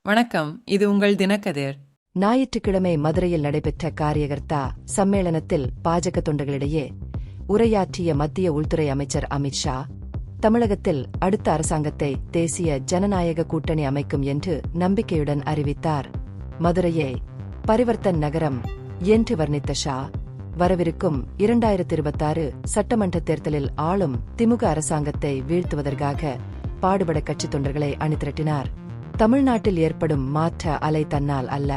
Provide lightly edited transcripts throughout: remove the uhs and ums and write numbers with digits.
வணக்கம், இது உங்கள் தினக்கதிர். ஞாயிற்றுக்கிழமை மதுரையில் நடைபெற்ற காரியகர்த்தா சம்மேளனத்தில் பாஜக தொண்டர்களிடையே உரையாற்றிய மத்திய உள்துறை அமைச்சர் அமித் ஷா, தமிழகத்தில் அடுத்த அரசாங்கத்தை தேசிய ஜனநாயக கூட்டணி அமைக்கும் என்று நம்பிக்கையுடன் அறிவித்தார். மதுரையை பரிவர்த்தன் நகரம் என்று வர்ணித்த ஷா, வரவிருக்கும் 2026 சட்டமன்ற தேர்தலில் ஆளும் திமுக அரசாங்கத்தை வீழ்த்துவதற்காக பாடுபட கட்சி தொண்டர்களை அணிதிரட்டினார். தமிழ்நாட்டில் ஏற்படும் மாற்ற அலை தன்னால் அல்ல,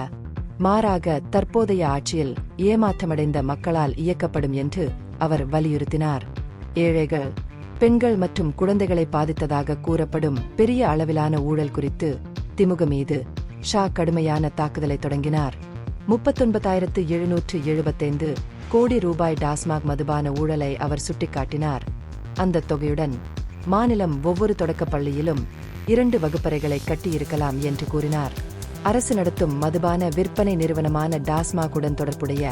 மாறாக தற்போதைய ஆட்சியில் ஏமாற்றமடைந்த மக்களால் இயக்கப்படும் என்று அவர் வலியுறுத்தினார். ஏழைகள், பெண்கள் மற்றும் குழந்தைகளை பாதித்ததாக கூறப்படும் பெரிய அளவிலான ஊழல் குறித்து திமுக மீது ஷா கடுமையான தாக்குதலை தொடங்கினார். 39,775 கோடி ரூபாய் டாஸ்மாக் மதுபான ஊழலை அவர் சுட்டிக்காட்டினார். அந்த தொகையுடன் மாநிலம் ஒவ்வொரு தொடக்கப் பள்ளியிலும் 2 வகுப்பறைகளை கட்டியிருக்கலாம் என்று கூறினார். அரசு நடத்தும் மதுபான விற்பனை நிறுவனமான டாஸ்மாகுடன் தொடர்புடைய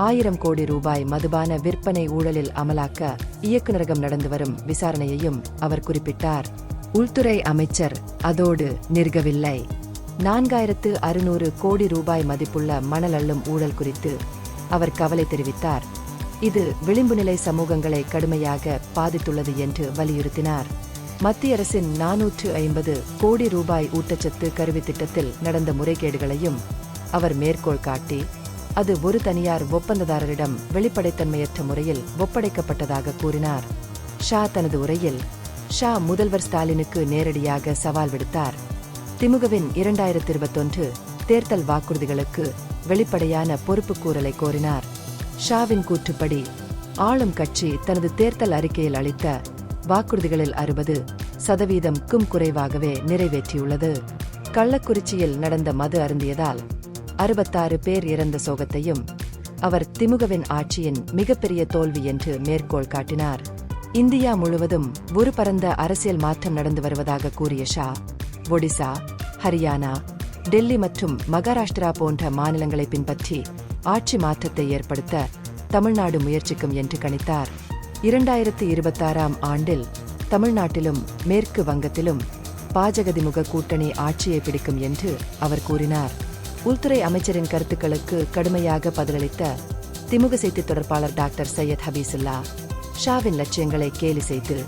1000 கோடி ரூபாய் மதுபான விற்பனை ஊழலில் அமலாக்க இயக்குநரகம் நடந்து வரும் விசாரணையையும் அவர் குறிப்பிட்டார். உள்துறை அமைச்சர் அதோடு நிற்கவில்லை. 4600 கோடி ரூபாய் மதிப்புள்ள மணல் அள்ளும் ஊழல் குறித்து அவர் கவலை தெரிவித்தார். இது விளிம்புநிலை சமூகங்களை கடுமையாக பாதித்துள்ளது என்று வலியுறுத்தினார். மத்திய அரசின் 450 கோடி ரூபாய் ஊட்டச்சத்து கருவி திட்டத்தில் நடந்த முறைகேடுகளையும் அவர் மேற்கோள் காட்டி, அது ஒரு தனியார் ஒப்பந்ததாரரிடம் வெளிப்படைத்தன்மையற்ற முறையில் ஒப்படைக்கப்பட்டதாக கூறினார். ஷா தனது உரையில் முதல்வர் ஸ்டாலினுக்கு நேரடியாக சவால் விடுத்தார். திமுகவின் 2021 தேர்தல் வாக்குறுதிகளுக்கு வெளிப்படையான பொறுப்புக்கூறலை கோரினார். ஷாவின் கூற்றுப்படி, ஆளும் கட்சி தனது தேர்தல் அறிக்கையில் அளித்த வாக்குறுதிகளில் 60%க்கும் குறைவாகவே நிறைவேற்றியுள்ளது. கள்ளக்குறிச்சியில் நடந்த மது அருந்தியதால் 66 பேர் இறந்த சோகத்தையும் அவர் திமுகவின் ஆட்சியின் மிகப்பெரிய தோல்வி என்று மேற்கோள் காட்டினார். இந்தியா முழுவதும் ஒரு பரந்த அரசியல் மாற்றம் நடந்து வருவதாக கூறிய ஷா, ஒடிசா, ஹரியானா, டெல்லி மற்றும் மகாராஷ்டிரா போன்ற மாநிலங்களை பின்பற்றி ஆட்சி மாற்றத்தை ஏற்படுத்த தமிழ்நாடு முயற்சிக்கும் என்று கணித்தார். 2026ஆம் ஆண்டில் தமிழ்நாட்டிலும் மேற்கு வங்கத்திலும் பாஜக கூட்டணி ஆட்சியை பிடிக்கும் என்று அவர் கூறினார். உள்துறை அமைச்சரின் கருத்துக்களுக்கு கடுமையாக பதிலளித்த திமுக செய்தி தொடர்பாளர் டாக்டர் சையத் ஹபீசுல்லா, ஷாவின் லட்சியங்களை கேலி செய்து,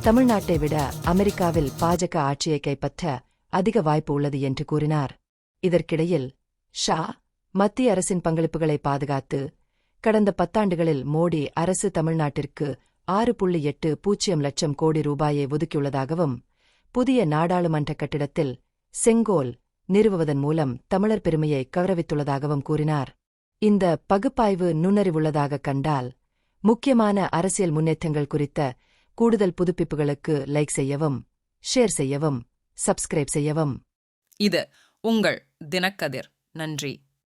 தமிழ்நாட்டை விட அமெரிக்காவில் பாஜக ஆட்சியை கைப்பற்ற அதிக வாய்ப்பு உள்ளது என்று கூறினார். இதற்கிடையில் ஷா, மத்திய அரசின் பங்களிப்புகளை பாதுகாத்து கடந்த 10 ஆண்டுகளில் மோடி அரசு தமிழ்நாட்டிற்கு 6.80 லட்சம் கோடி ரூபாயை ஒதுக்கியுள்ளதாகவும், புதிய நாடாளுமன்ற கட்டிடத்தில் செங்கோல் நிறுவுவதன் மூலம் தமிழர் பெருமையை கௌரவித்துள்ளதாகவும் கூறினார். இந்த பகுப்பாய்வு நுண்ணறிவுள்ளதாக கண்டால், முக்கியமான அரசியல் முன்னேற்றங்கள் குறித்த கூடுதல் புதுப்பிப்புகளுக்கு லைக் செய்யவும், ஷேர் செய்யவும், சப்ஸ்கிரைப் செய்யவும். இது உங்கள் தினக்கதிர். நன்றி.